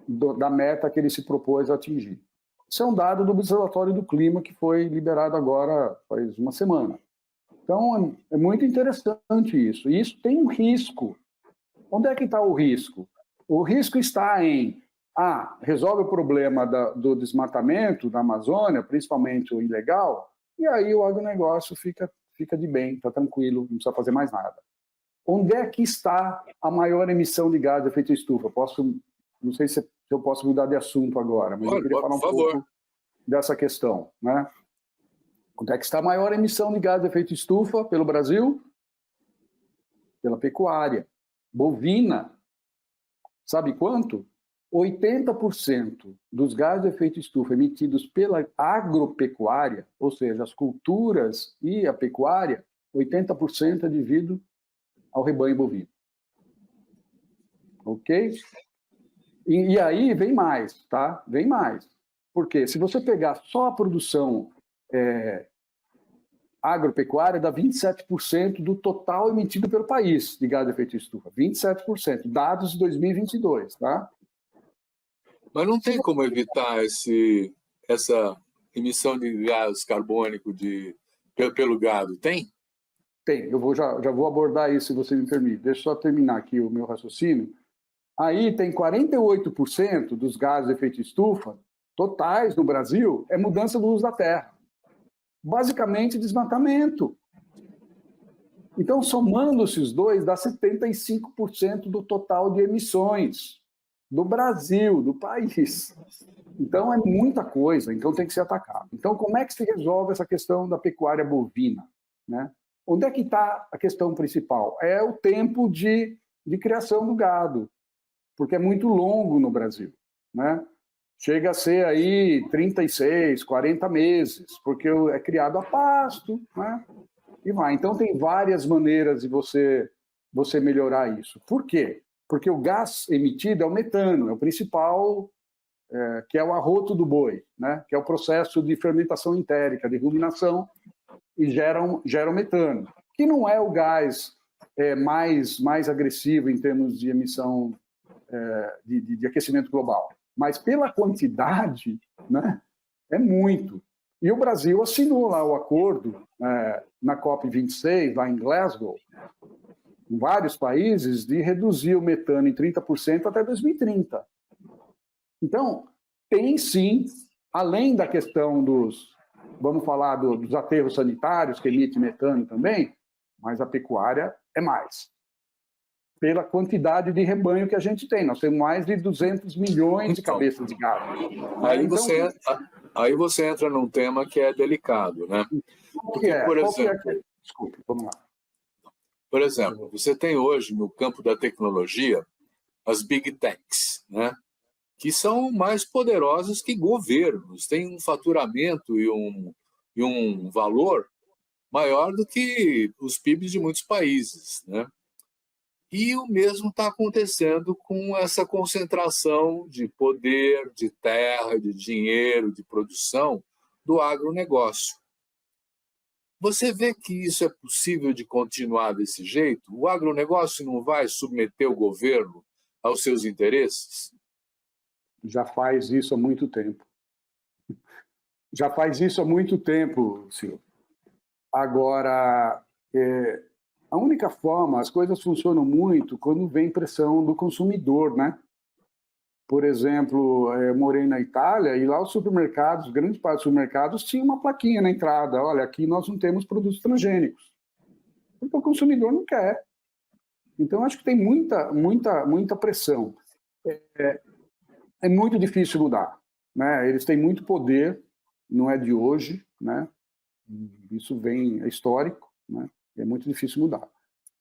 da meta que ele se propôs a atingir. Isso é um dado do Observatório do Clima que foi liberado agora faz uma semana. Então, é muito interessante isso. E isso tem um risco. Onde é que está o risco? O risco está em, resolve o problema do desmatamento da Amazônia, principalmente o ilegal, e aí o agronegócio fica de bem, está tranquilo, não precisa fazer mais nada. Onde é que está a maior emissão de gás de efeito estufa? Não sei se eu posso mudar de assunto agora, mas eu queria falar um pouco dessa questão, né? Onde é que está a maior emissão de gás de efeito estufa pelo Brasil? Pela pecuária. Bovina. Sabe quanto? 80% dos gases de efeito estufa emitidos pela agropecuária, ou seja, as culturas e a pecuária, 80% é devido ao rebanho bovino. Ok? E aí vem mais, tá? Vem mais. Porque se você pegar só a produção agropecuária, dá 27% do total emitido pelo país de gás de efeito estufa. 27%, dados de 2022, tá? Mas não tem como evitar essa emissão de gás carbônico pelo gado, tem? Tem, eu já vou abordar isso, se você me permite. Deixa eu só terminar aqui o meu raciocínio. Aí tem 48% dos gases de efeito estufa totais no Brasil é mudança do uso da terra. Basicamente, desmatamento. Então, somando esses dois, dá 75% do total de emissões do Brasil, do país. Então, é muita coisa, então tem que ser atacado. Então, como é que se resolve essa questão da pecuária bovina, né? Onde é que está a questão principal? É o tempo de criação do gado, porque é muito longo no Brasil, né? Chega a ser aí 36, 40 meses, porque é criado a pasto, né? E vai. Então, tem várias maneiras de você melhorar isso. Por quê? Porque o gás emitido é o metano, é o principal, que é o arroto do boi, né? Que é o processo de fermentação entérica, de ruminação, e gera o metano, que não é o gás mais agressivo em termos de emissão de aquecimento global. Mas pela quantidade, né, é muito. E o Brasil assinou lá o acordo na COP26, lá em Glasgow, em vários países, de reduzir o metano em 30% até 2030. Então, tem sim, além da questão vamos falar dos aterros sanitários, que emitem metano também, mas a pecuária é mais. Pela quantidade de rebanho que a gente tem. Nós temos mais de 200 milhões de cabeças de gado. Aí você entra num tema que é delicado, né? Porque, Desculpe, vamos lá. Por exemplo, você tem hoje, no campo da tecnologia, as Big Techs, né? Que são mais poderosas que governos, têm um faturamento e um valor maior do que os PIBs de muitos países, né? E o mesmo está acontecendo com essa concentração de poder, de terra, de dinheiro, de produção do agronegócio. Você vê que isso é possível de continuar desse jeito? O agronegócio não vai submeter o governo aos seus interesses? já faz isso há muito tempo. Já faz isso há muito tempo, Silvio. Agora, a única forma, as coisas funcionam muito quando vem pressão do consumidor, né? Por exemplo, eu morei na Itália e lá os supermercados, grande parte dos supermercados, tinha uma plaquinha na entrada: olha, aqui nós não temos produtos transgênicos. Porque o consumidor não quer. Então, acho que tem muita pressão. É muito difícil mudar, né? Eles têm muito poder, não é de hoje, né? Isso é histórico, né? É muito difícil mudar,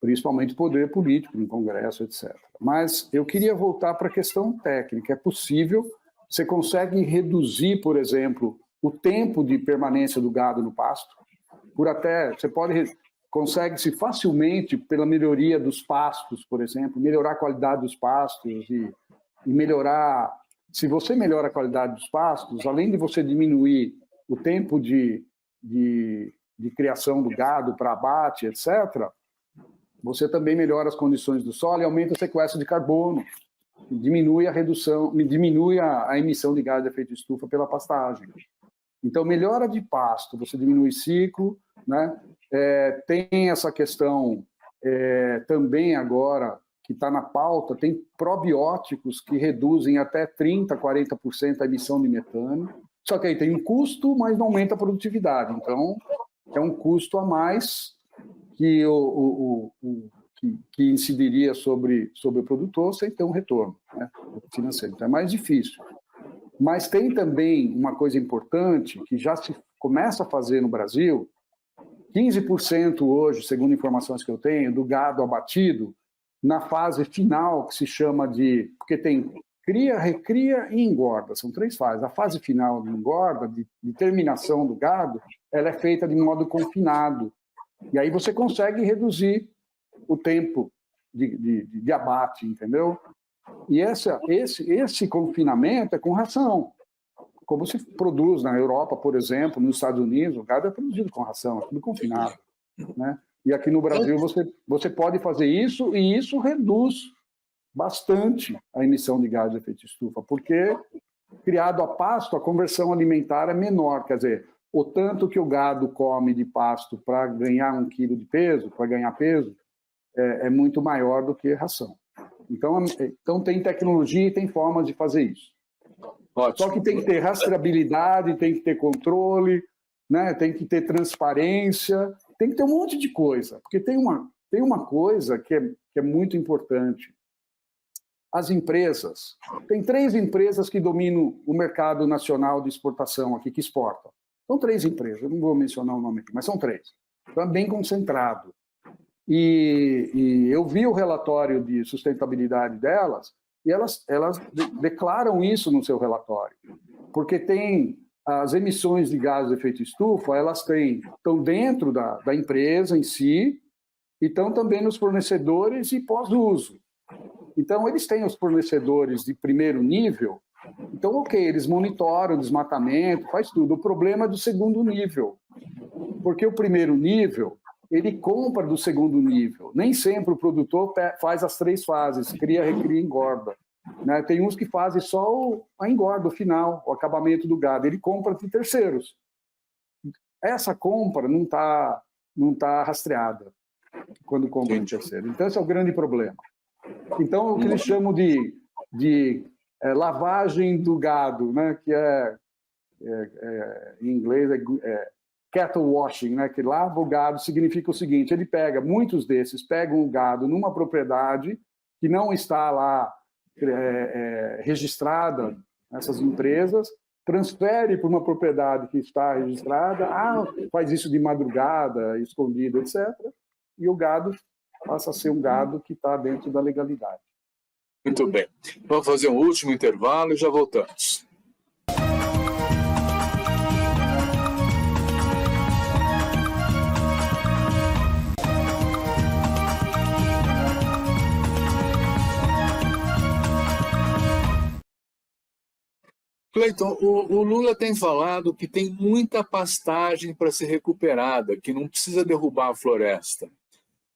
principalmente poder político, no Congresso, etc. Mas eu queria voltar para a questão técnica. É possível, você consegue reduzir, por exemplo, o tempo de permanência do gado no pasto, consegue-se facilmente, pela melhoria dos pastos, por exemplo, melhorar a qualidade dos pastos e melhorar... Se você melhora a qualidade dos pastos, além de você diminuir o tempo de criação do gado para abate, etc., você também melhora as condições do solo e aumenta o sequestro de carbono, diminui a emissão de gás de efeito estufa pela pastagem. Então, melhora de pasto, você diminui ciclo, né? Tem essa questão também agora, que está na pauta, tem probióticos que reduzem até 30%, 40% a emissão de metano. Só que aí tem um custo, mas não aumenta a produtividade. Então, é um custo a mais que, que incidiria sobre o produtor sem ter um retorno, né, financeiro. Então, é mais difícil. Mas tem também uma coisa importante que já se começa a fazer no Brasil: 15% hoje, segundo informações que eu tenho, do gado abatido, na fase final, que se chama de... Porque tem cria, recria e engorda, são 3 fases. A fase final de engorda, de terminação do gado, ela é feita de modo confinado. E aí você consegue reduzir o tempo de abate, entendeu? E esse confinamento é com ração. Como se produz na Europa, por exemplo, nos Estados Unidos, o gado é produzido com ração, é tudo confinado, né? E aqui no Brasil você pode fazer isso, e isso reduz bastante a emissão de gás de efeito estufa, porque criado a pasto, a conversão alimentar é menor, quer dizer, o tanto que o gado come de pasto para ganhar 1 quilo de peso, para ganhar peso, é muito maior do que ração. Então tem tecnologia e tem formas de fazer isso. Ótimo. Só que tem que ter rastreabilidade, tem que ter controle, né? Tem que ter transparência, tem que ter um monte de coisa, porque tem uma coisa que é muito importante. As empresas, tem 3 empresas que dominam o mercado nacional de exportação aqui, que exportam. São 3 empresas, eu não vou mencionar o nome aqui, mas são 3. Então é bem concentrado. E eu vi o relatório de sustentabilidade delas, e elas declaram isso no seu relatório, porque tem as emissões de gases de efeito estufa, elas estão dentro da empresa em si, e estão também nos fornecedores e pós-uso. Então, eles têm os fornecedores de primeiro nível, então, ok, eles monitoram o desmatamento, faz tudo. O problema é do segundo nível, porque o primeiro nível, ele compra do segundo nível. Nem sempre o produtor faz as 3 fases, cria, recria e engorda, né? Tem uns que fazem só a engorda, o final, o acabamento do gado. Ele compra de terceiros. Essa compra não tá rastreada quando compra de terceiro. Então, esse é o grande problema. Então, o que eles chamam de lavagem do gado, né? Que em inglês cattle washing, né? Que lava o gado, significa o seguinte: ele pega, muitos desses pegam o gado numa propriedade que não está lá registrada nessas empresas, transfere para uma propriedade que está registrada, faz isso de madrugada, escondido, etc., e o gado passa a ser um gado que está dentro da legalidade. Muito bem. Vamos fazer um último intervalo e já voltamos. Cleiton, o Lula tem falado que tem muita pastagem para ser recuperada, que não precisa derrubar a floresta.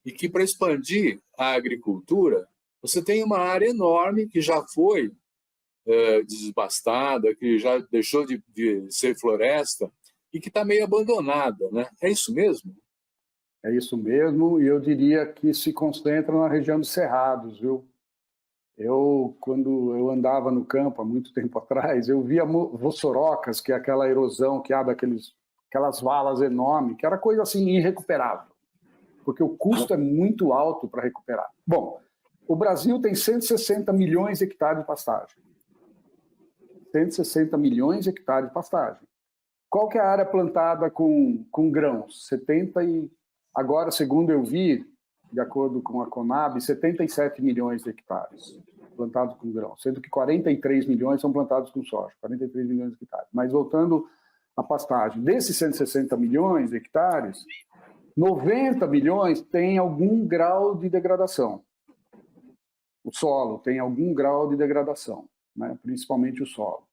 E que para expandir a agricultura, você tem uma área enorme que já foi desbastada, que já deixou de ser floresta e que está meio abandonada, né? É isso mesmo? É isso mesmo, e eu diria que se concentra na região dos Cerrados, viu? Quando eu andava no campo há muito tempo atrás, eu via vossorocas, que é aquela erosão que abre aquelas valas enormes, que era coisa assim irrecuperável, porque o custo é muito alto para recuperar. Bom, o Brasil tem 160 milhões de hectares de pastagem. 160 milhões de hectares de pastagem. Qual que é a área plantada com grãos? Agora, segundo eu vi, de acordo com a Conab, 77 milhões de hectares plantados com grãos, sendo que 43 milhões são plantados com soja, 43 milhões de hectares. Mas voltando à pastagem, desses 160 milhões de hectares, 90 milhões tem algum grau de degradação. O solo tem algum grau de degradação, né? Principalmente o solo.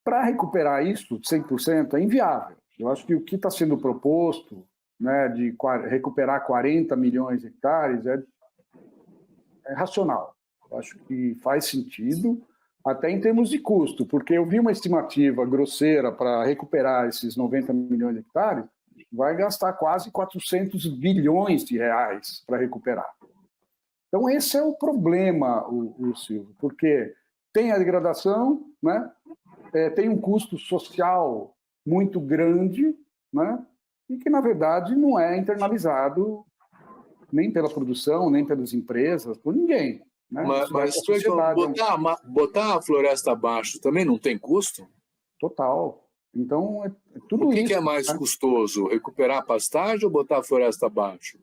Para recuperar isso 100% é inviável. Eu acho que o que está sendo proposto, né, de recuperar 40 milhões de hectares é racional. Eu acho que faz sentido, até em termos de custo, porque eu vi uma estimativa grosseira para recuperar esses 90 milhões de hectares, vai gastar quase 400 bilhões de reais para recuperar. Então, esse é o problema, o Silvio, porque tem a degradação, né? Tem um custo social muito grande, né? E que, na verdade, não é internalizado nem pela produção, nem pelas empresas, por ninguém. Né? Mas botar a floresta abaixo também não tem custo? Total. Então, é tudo isso. O que é mais custoso? Recuperar a pastagem ou botar a floresta abaixo?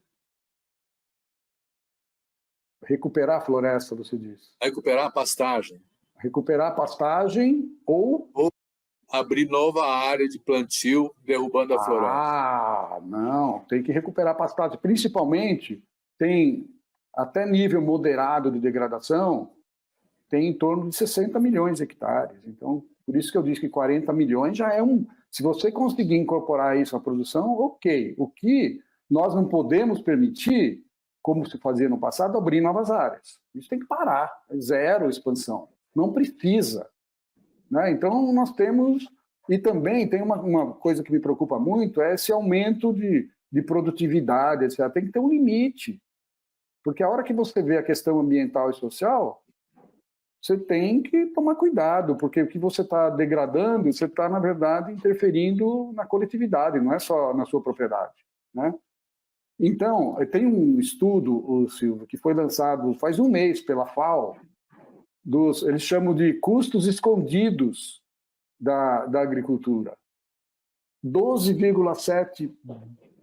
Recuperar a floresta, você diz. Recuperar a pastagem. Recuperar a pastagem ou abrir nova área de plantio, derrubando a floresta. Ah, não. Tem que recuperar a pastagem. Principalmente, tem até nível moderado de degradação, tem em torno de 60 milhões de hectares. Então, por isso que eu disse que 40 milhões já é um... Se você conseguir incorporar isso à produção, ok. O que nós não podemos permitir, como se fazia no passado, abrir novas áreas. Isso tem que parar. Zero expansão. Não precisa. Né? Então, nós temos... E também tem uma coisa que me preocupa muito, é esse aumento de produtividade, etc. Tem que ter um limite. Porque a hora que você vê a questão ambiental e social, você tem que tomar cuidado, porque o que você está degradando, você está, na verdade, interferindo na coletividade, não é só na sua propriedade. Né? Então, tem um estudo, Silvio, que foi lançado faz um mês pela FAO, eles chamam de custos escondidos da agricultura. 12,7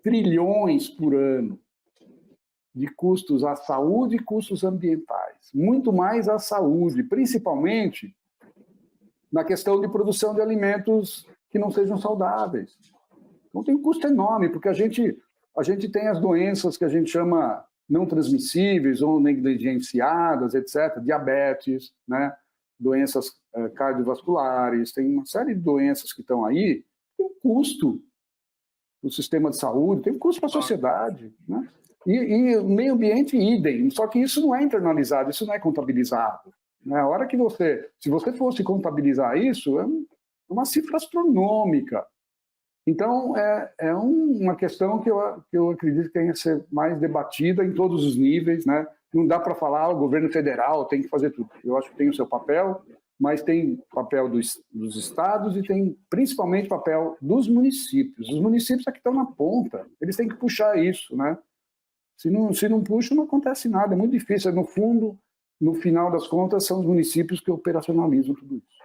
trilhões por ano de custos à saúde e custos ambientais. Muito mais à saúde, principalmente na questão de produção de alimentos que não sejam saudáveis. Então tem um custo enorme, porque a gente tem as doenças que a gente chama não transmissíveis ou negligenciadas, etc., diabetes, né? Doenças cardiovasculares, tem uma série de doenças que estão aí, tem um custo no sistema de saúde, tem um custo para a sociedade, né? E o meio ambiente, idem, só que isso não é internalizado, isso não é contabilizado. Né? A hora que se você fosse contabilizar isso, é uma cifra astronômica. Então, é uma questão que eu acredito que tenha que ser mais debatida em todos os níveis. Né? Não dá para falar, o governo federal tem que fazer tudo. Eu acho que tem o seu papel, mas tem papel dos estados e tem principalmente papel dos municípios. Os municípios é que estão na ponta, eles têm que puxar isso. Né? Se não puxa, não acontece nada, é muito difícil. No fundo, no final das contas, são os municípios que operacionalizam tudo isso.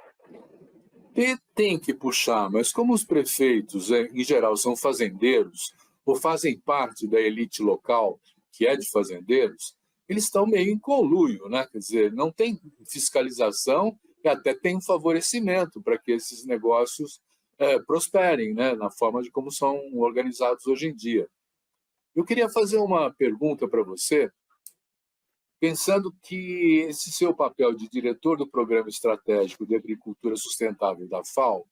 Tem que puxar, mas como os prefeitos, em geral, são fazendeiros ou fazem parte da elite local, que é de fazendeiros, eles estão meio em conluio, né? Quer dizer, não tem fiscalização e até tem um favorecimento para que esses negócios prosperem, né? Na forma de como são organizados hoje em dia. Eu queria fazer uma pergunta para você, pensando que esse seu papel de diretor do Programa Estratégico de Agricultura Sustentável da FAO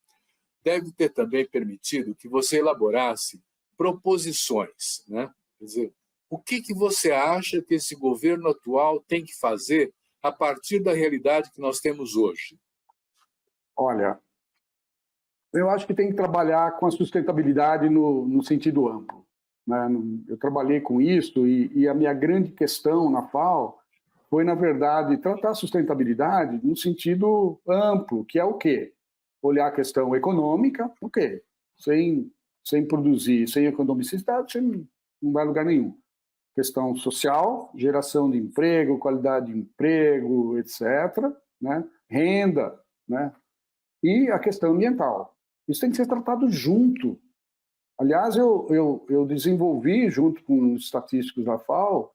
deve ter também permitido que você elaborasse proposições, né? Quer dizer, o que você acha que esse governo atual tem que fazer a partir da realidade que nós temos hoje? Olha, eu acho que tem que trabalhar com a sustentabilidade no sentido amplo, né? Eu trabalhei com isso e a minha grande questão na FAO foi, na verdade, tratar a sustentabilidade no sentido amplo, que é o quê? Olhar a questão econômica, o quê? Sem produzir, sem economicidade, você não vai a lugar nenhum. Questão social, geração de emprego, qualidade de emprego, etc., né? Renda, né? E a questão ambiental. Isso tem que ser tratado junto. Aliás, eu desenvolvi, junto com os estatísticos da FAO,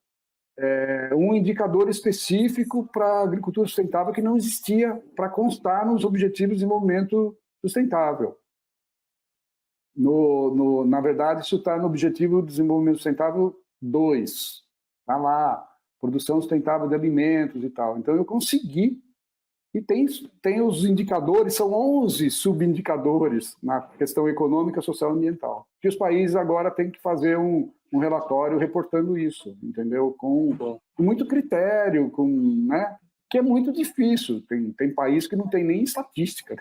um indicador específico para a agricultura sustentável que não existia para constar nos Objetivos de Desenvolvimento Sustentável. Na verdade, isso está no Objetivo de Desenvolvimento Sustentável 2. Está lá, produção sustentável de alimentos e tal. Então, eu consegui. E tem os indicadores, são 11 subindicadores na questão econômica, social e ambiental. Que os países agora têm que fazer um relatório reportando isso, entendeu? Com muito critério, né? Que é muito difícil. Tem país que não tem nem estatística,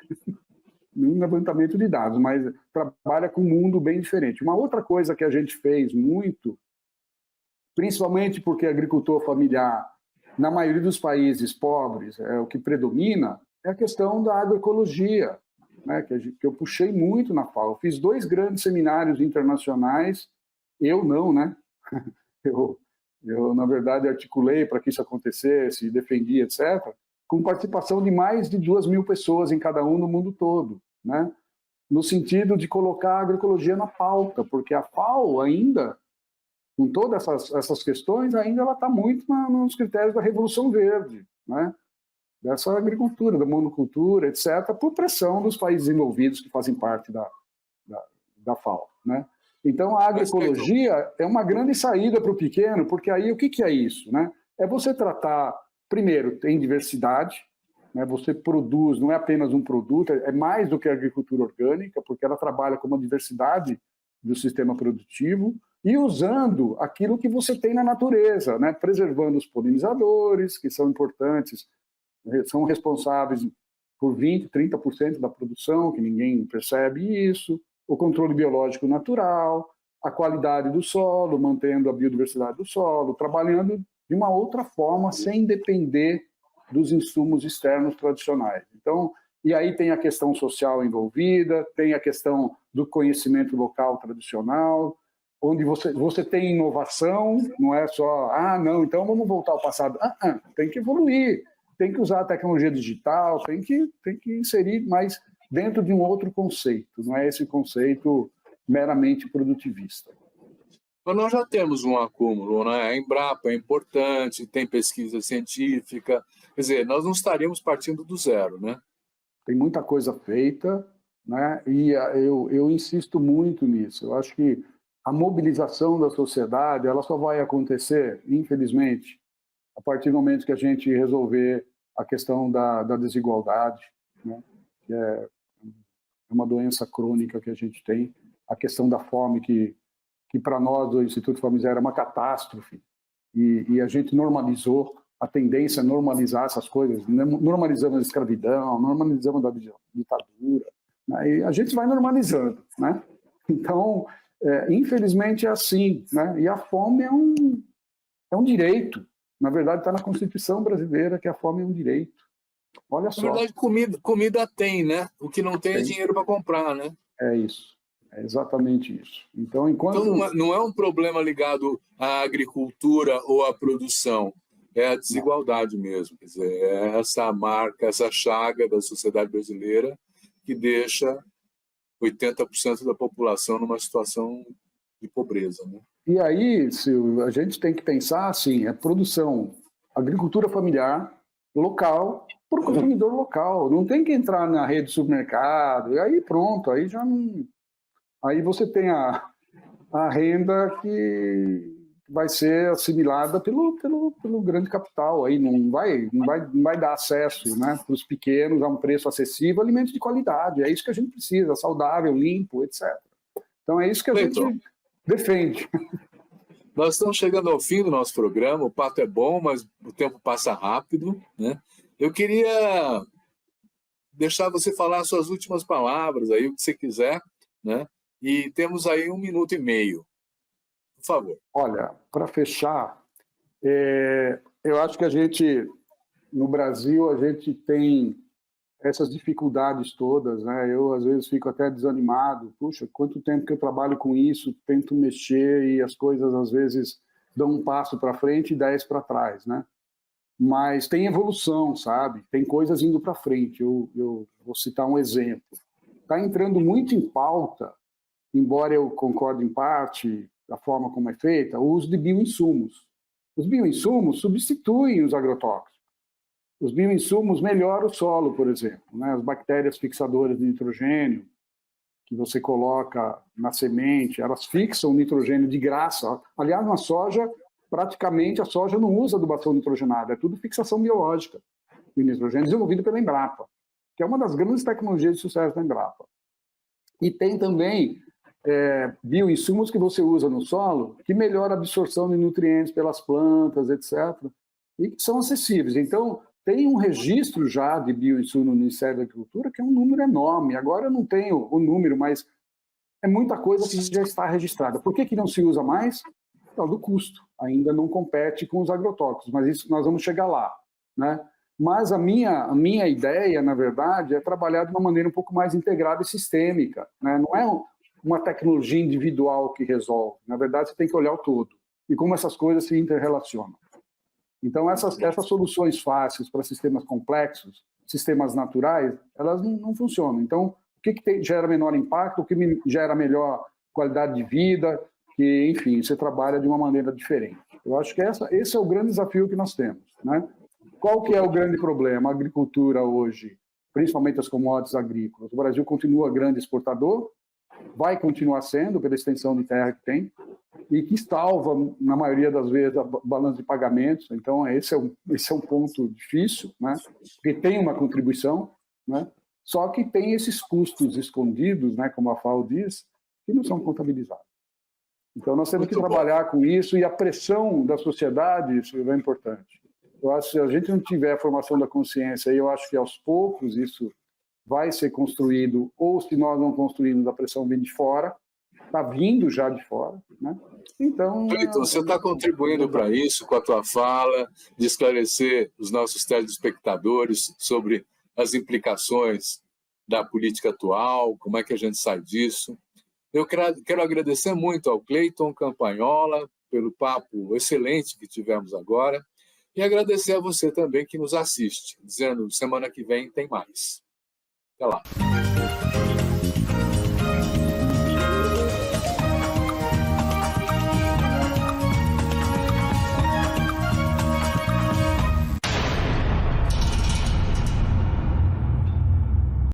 nem levantamento de dados, mas trabalha com um mundo bem diferente. Uma outra coisa que a gente fez muito, principalmente porque agricultor familiar, na maioria dos países pobres, o que predomina é a questão da agroecologia, né, que eu puxei muito na FAO. Eu fiz 2 grandes seminários internacionais, eu não, né? Eu na verdade, articulei para que isso acontecesse, defendi, etc., com participação de mais de 2.000 pessoas em cada um no mundo todo, né? No sentido de colocar a agroecologia na pauta, porque a FAO ainda, com todas essas questões, ainda ela está muito nos critérios da Revolução Verde, né? Dessa agricultura, da monocultura, etc., por pressão dos países desenvolvidos que fazem parte da FAO, né? Então, a agroecologia é uma grande saída para o pequeno, porque aí o que é isso, né? É você tratar, primeiro, tem diversidade, né? Você produz, não é apenas um produto, é mais do que a agricultura orgânica, porque ela trabalha com uma diversidade do sistema produtivo, e usando aquilo que você tem na natureza, né? Preservando os polinizadores, que são importantes, são responsáveis por 20%, 30% da produção, que ninguém percebe isso, o controle biológico natural, a qualidade do solo, mantendo a biodiversidade do solo, trabalhando de uma outra forma, sem depender dos insumos externos tradicionais. Então, e aí tem a questão social envolvida, tem a questão do conhecimento local tradicional, onde você tem inovação, não é só, não, então vamos voltar ao passado. Tem que evoluir, tem que usar a tecnologia digital, tem que inserir mais dentro de um outro conceito, não é esse conceito meramente produtivista. Mas nós já temos um acúmulo, né? A Embrapa é importante, tem pesquisa científica, quer dizer, nós não estaríamos partindo do zero, né? Tem muita coisa feita, né? E eu insisto muito nisso. Eu acho que a mobilização da sociedade ela só vai acontecer, infelizmente, a partir do momento que a gente resolver a questão da desigualdade, né? Que é uma doença crônica que a gente tem, a questão da fome, que para nós do Instituto Fome Zero é uma catástrofe, e a gente normalizou, a tendência é normalizar essas coisas, normalizamos a escravidão, normalizamos a ditadura, né? E a gente vai normalizando, né? Então, infelizmente é assim, né? E a fome é um direito, na verdade está na Constituição brasileira que a fome é um direito. Olha só. Na verdade, comida tem, né? O que não tem é dinheiro para comprar, né? É isso. É exatamente isso. Então, não é um problema ligado à agricultura ou à produção, é a desigualdade mesmo. Quer dizer, é essa marca, essa chaga da sociedade brasileira que deixa 80% da população numa situação de pobreza, né? E aí, Silvio, a gente tem que pensar assim, produção, agricultura familiar, local, para o consumidor local. Não tem que entrar na rede de supermercado, e aí pronto, aí já não... Aí você tem a renda que vai ser assimilada pelo grande capital, aí não vai dar acesso, né, para os pequenos a um preço acessível, alimentos de qualidade. É isso que a gente precisa, saudável, limpo, etc. Então é isso que a gente defende. Nós estamos chegando ao fim do nosso programa. O papo é bom, mas o tempo passa rápido, né? Eu queria deixar você falar as suas últimas palavras, aí, o que você quiser, né? E temos aí 1 minuto e meio. Por favor. Olha, para fechar, eu acho que no Brasil, a gente tem essas dificuldades todas, né? Eu, às vezes, fico até desanimado. Puxa, quanto tempo que eu trabalho com isso, tento mexer e as coisas, às vezes, dão um passo para frente e 10 para trás, né? Mas tem evolução, sabe? Tem coisas indo para frente. Eu vou citar um exemplo. Está entrando muito em pauta, embora eu concorde em parte da forma como é feita, o uso de bioinsumos. Os bioinsumos substituem os agrotóxicos. Os bioinsumos melhoram o solo, por exemplo, né? As bactérias fixadoras de nitrogênio que você coloca na semente, elas fixam o nitrogênio de graça. Aliás, na soja, praticamente a soja não usa adubação nitrogenada, é tudo fixação biológica de nitrogênio, desenvolvido pela Embrapa, que é uma das grandes tecnologias de sucesso da Embrapa. E tem também bioinsumos que você usa no solo que melhora a absorção de nutrientes pelas plantas, etc., e que são acessíveis. Então, tem um registro já de bioinsumo no Ministério da Agricultura, que é um número enorme. Agora eu não tenho o número, mas é muita coisa que já está registrada. Por que não se usa mais? Por causa do custo. Ainda não compete com os agrotóxicos, mas isso nós vamos chegar lá, né? Mas a minha ideia, na verdade, é trabalhar de uma maneira um pouco mais integrada e sistêmica, né? Não é uma tecnologia individual que resolve. Na verdade, você tem que olhar o todo e como essas coisas se interrelacionam. Então, essas soluções fáceis para sistemas complexos, sistemas naturais, elas não funcionam. Então, o que gera menor impacto, o que gera melhor qualidade de vida, que, enfim, você trabalha de uma maneira diferente. Eu acho que esse é o grande desafio que nós temos, né? Qual que é o grande problema? A agricultura hoje, principalmente as commodities agrícolas. O Brasil continua grande exportador, vai continuar sendo, pela extensão de terra que tem, e que salva, na maioria das vezes, a balança de pagamentos. Então, esse é um ponto difícil, né? Porque tem uma contribuição, né? Só que tem esses custos escondidos, né? Como a FAO diz, que não são contabilizados. Então, nós temos que trabalhar com isso, e a pressão da sociedade, isso é importante. Eu acho que se a gente não tiver a formação da consciência, eu acho que aos poucos isso vai ser construído, ou se nós não construirmos, a pressão vem de fora, está vindo já de fora, né? Então, Cleiton, você está contribuindo para isso com a tua fala, de esclarecer os nossos telespectadores sobre as implicações da política atual, como é que a gente sai disso. Eu quero agradecer muito ao Cleiton Campagnoli pelo papo excelente que tivemos agora, e agradecer a você também que nos assiste, dizendo semana que vem tem mais. Até lá.